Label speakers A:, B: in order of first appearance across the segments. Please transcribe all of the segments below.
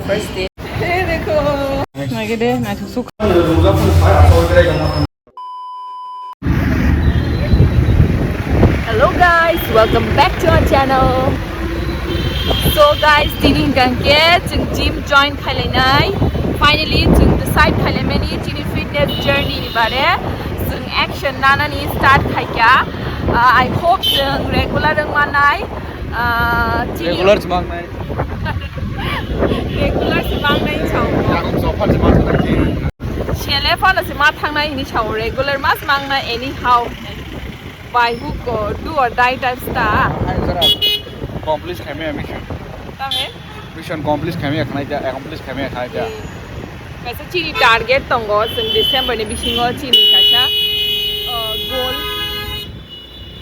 A: first day. Hey, देखो मैं के दे ना सुख Hello guys, welcome back to our channel. So guys, tini gangke chung gym join khalainai. Finally chung decide khalaimani tini fitness journey ni bare. Chung action nana ni start khaikya. I hope chung regular rang manai.
B: Regular semang nai.
A: Regular semang nai chau.
B: Yang sopan semang nai.
A: Chele pala semang thang nai ni chau. Regular mas mang na anyhow. By hook or do or die type star.
B: Accomplish kami mission.
A: Tame?
B: Mission accomplish kami akan aja. Accomplish kami akan aja.
A: Kasi chini target tonggo sing December ni bisingo chini kasha goal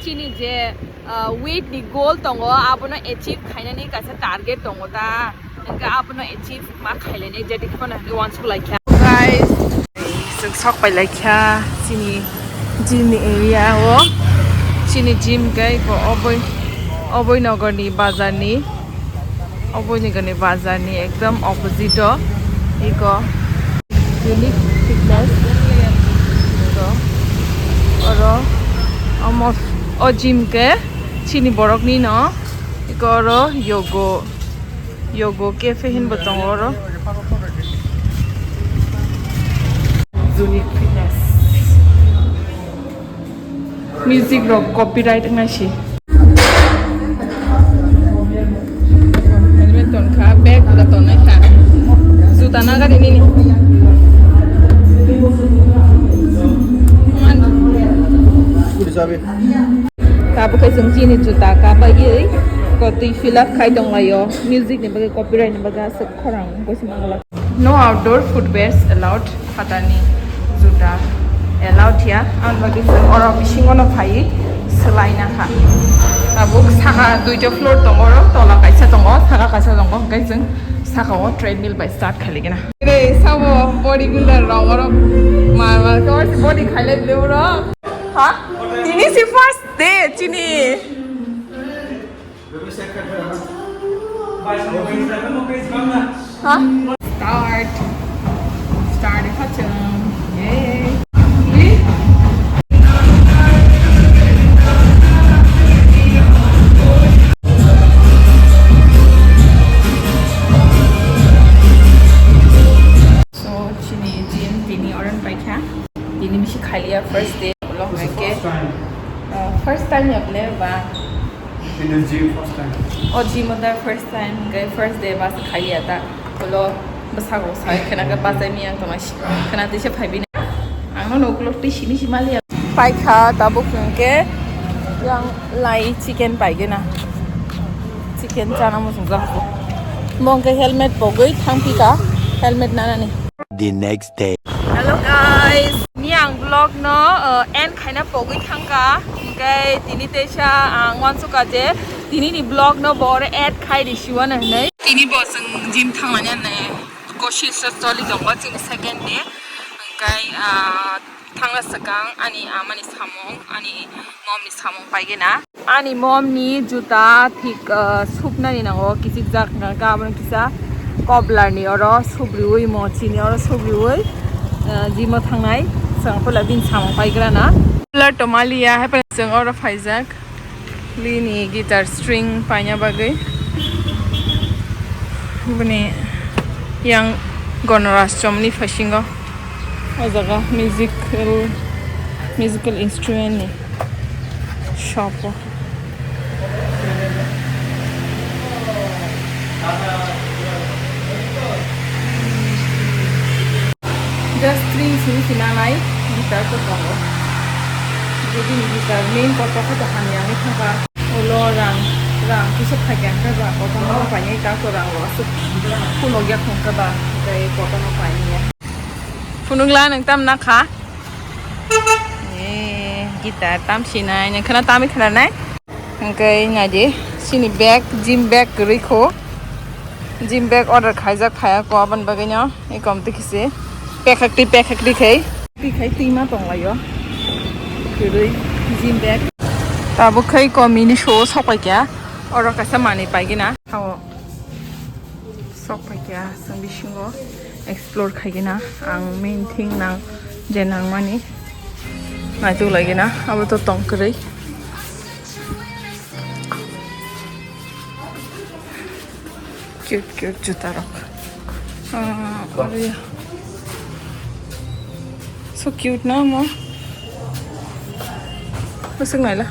A: chini je weight ni goal tonggo apuno achieve khaina ni kasha target tonggo ta engka apuno achieve ma khaile ni je dikhono once like guys sing sok pai like chini gym area wo chini gym gai ko oboi nagar ni bazar ni ekdam opposite iko unique fitness iko oro almost gym ke chini borok ni no iko oro yogo cafe hin botong oro unique fitness music rock copyright ngashi helmet ton kha bag da ton na kha juta na ga ini ni tabu kai sung chini juta ka ba yi ko ti fill up khai dong layo music ni ba copyright ni ba ga se khorang ko simangala no outdoor footwears allowed patani juta allowed ya an bagi ora bisingono phai selaina kha tabuk saka duita floor tongoro tola kaisa tongo saka kaisa tongo kaiseng saka o treadmill by start khaligena re sabo body builder rongoro mar ko body khale leuro ha tini si first day chini ha start hacham yay first day long ke first time ya ple ba
B: In the gym first time.
A: gym da first time gai first day ba khali ata kolo basa go sai khana ga ba sai mi ang tomash khana te se phaibi na ang no klok ti sini simali pai kha tabuk ke yang lai chicken pai ge na chicken chana mo sung ga mong ke helmet pogoi thang pi ka helmet na ni
C: the next day.
A: Hello guys, niang vlog no end khaina pogoi thangka gai tini teisa angwan suka je tini ni vlog no bor add khai di siwana nei tini bo sing gym thangmani ne koshis choli jongba ching second day gai thangla sakang ani amani samong ani mom ni samong paigena ani mom ni juta thik supna ni nango kisik jak na ka ban kisa koblar ni oro subriui mochi ni oro subriui jimo thangnai sangpola bin samong paigra na la tomalia ha pa sang oro faizak lini guitar string paina bagai bune yang gonoras chomni fashingo ajaga musical instrument ni shop just string sini sinanai guitar ko kongo jadi guitar main ko ka ta hanya ni thaka olo rang kisa phagyan ka ba ko no pa ni ka ko rang lo su puno gya khong ka ba dai ko no pa ni punung la nang tam na kha guitar tam sinai nang khana tam khana nai angkai ngaji sini bag gym bag rikho gym bag order khaijak khaya ko ban baganya e komti khise pekakti khai tima tong layo kiri gym bag tabu khai ko mini show sopai kya oro ka samani paigina how sok paikya sang bisingo explore khaigena ang main thing nang je thangmani ngai tu lagena abo to tongkrei cute juta rok so cute na mo basing nai la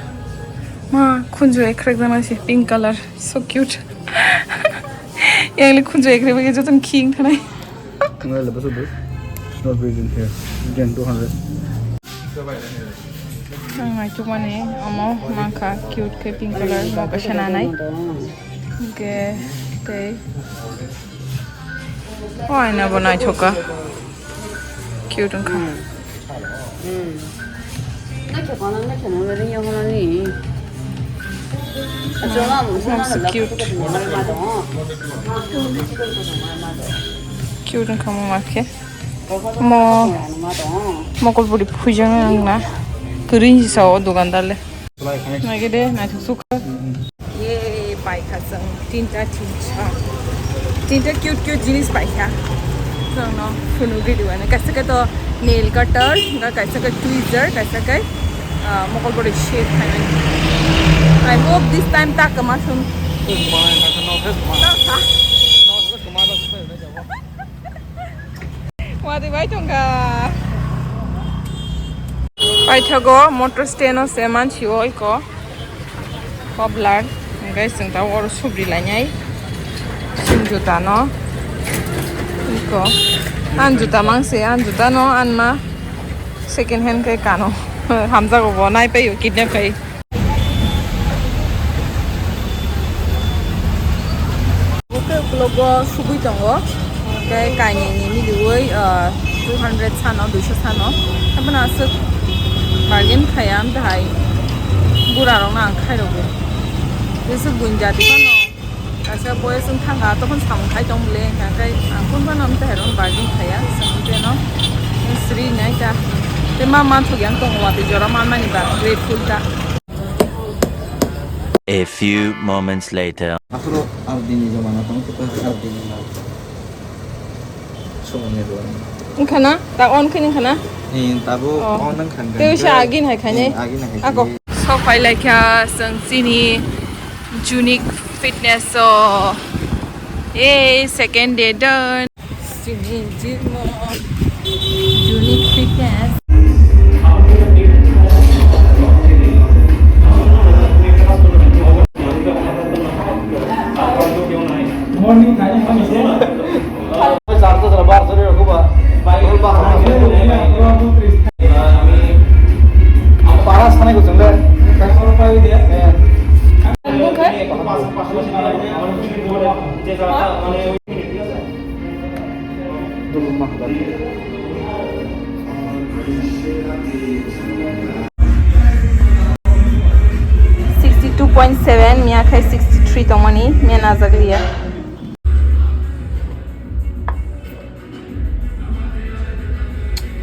A: ma khunju ekrek na si pink color so cute yang khunju ekrek bage joton king thanai
B: Well, the bus not big in here. Again, 200.
A: Ngai tu mane amo mangka cute ke pink color mo kasana nai ke te why na banai choka cute ang kha so cute cute ang kamo marke mo ko buri phujang na green sa dukandar le na ge de na sukha ye bike hasang tinta cute jeans bike ha so no phunu ge diwana kaisa ka to nail cutter ga kaisa ka tweezer kaisa ka mokol buri shape hai I hope this time ta kama sun Wadi bai tonga bai thago motor stand o se manchi oi ko poblar ngai sing ta or subri lainai sing juta no iko an juta mangse an juta no an ma second hand kai kano hamza go bonai pe yo kidnap kai logo subui tongo kai kaini ni milioi 200 sano 200 sano apna se bargain khayam dai bura rong na khai rogo this gunja ti kono asa boy sum thanga to kon sam khai tong le ka kai kon kon am ta ron bargain khaya sam te no sri nai ta te ma man thu yang tong wa ti jora man mani ba grateful ta
C: A few moments later.
B: Afro Ardini Jamana, kita Ardini. Semuanya doang.
A: Kana ta on kini kana
B: Tabu on nang kan.
A: Teu sha agin hai khane ako so khailaikha sang sini unique fitness so second day done sini unique fitness
B: Morning खाने पानी से चार तो दरबार से रखो बा Bible बा हम पारस खाने को चंदे 100 रुपए दिया
A: .7 mia khai 63 thangmani mia nazaglia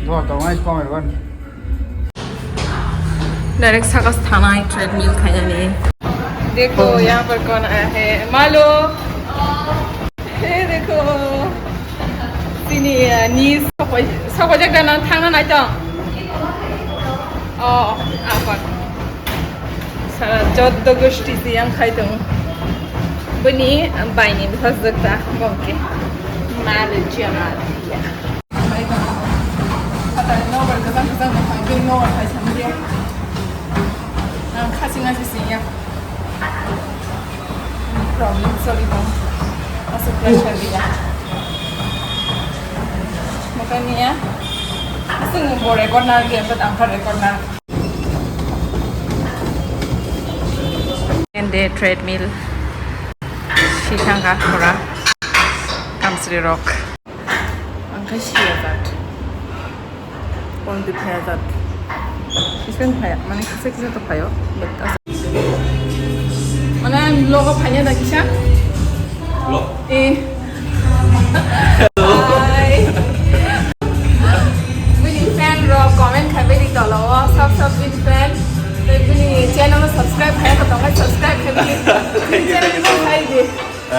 B: वो तो वाइस पावर वन
A: डायरेक्ट सागस थाना है ट्रेडमिल खाया नहीं देखो यहाँ पर कौन आया है मालो हे देखो sini नीस सब जगह ना थाना नहीं तो apa सारा 14 गोष्टी से यहाँ खाई तो बनी बाइनी बिकॉज़ जगता बंके मालो जमातिया no वर्ग का खाई no खाई समझिए खासिंगा से सिया प्रॉब्लम सॉरी तो असर प्रेशर दिया makanya asing mau record nanti dapat angka record nanti and the treadmill shikanga kora kamsri rock angka siagat on the payat ispen payat mane kise kise to payo but mana logo phanya da kisha lo comment khai bai dik dolo sub win fan tai pani channel ma subscribe khai ka tongai subscribe khai bai channel ko khai de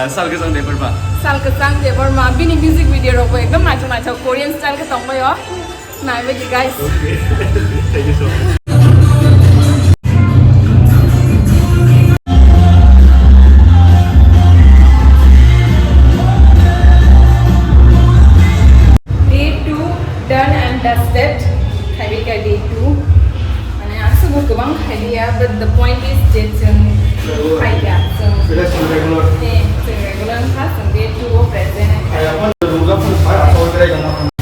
B: Salkazang Debarma.
A: Christinajdebbarma bini music video ro ekdom nacho Korean style ka tongbai yo nai be guys
B: Okay. Thank you so much.
A: Day 2 done and dusted. Khailaikha day 2. Mane asubu kubang khailia, but the point is that khailaikha. So
B: Regular.
A: regular class and day 2 present.
B: I want to do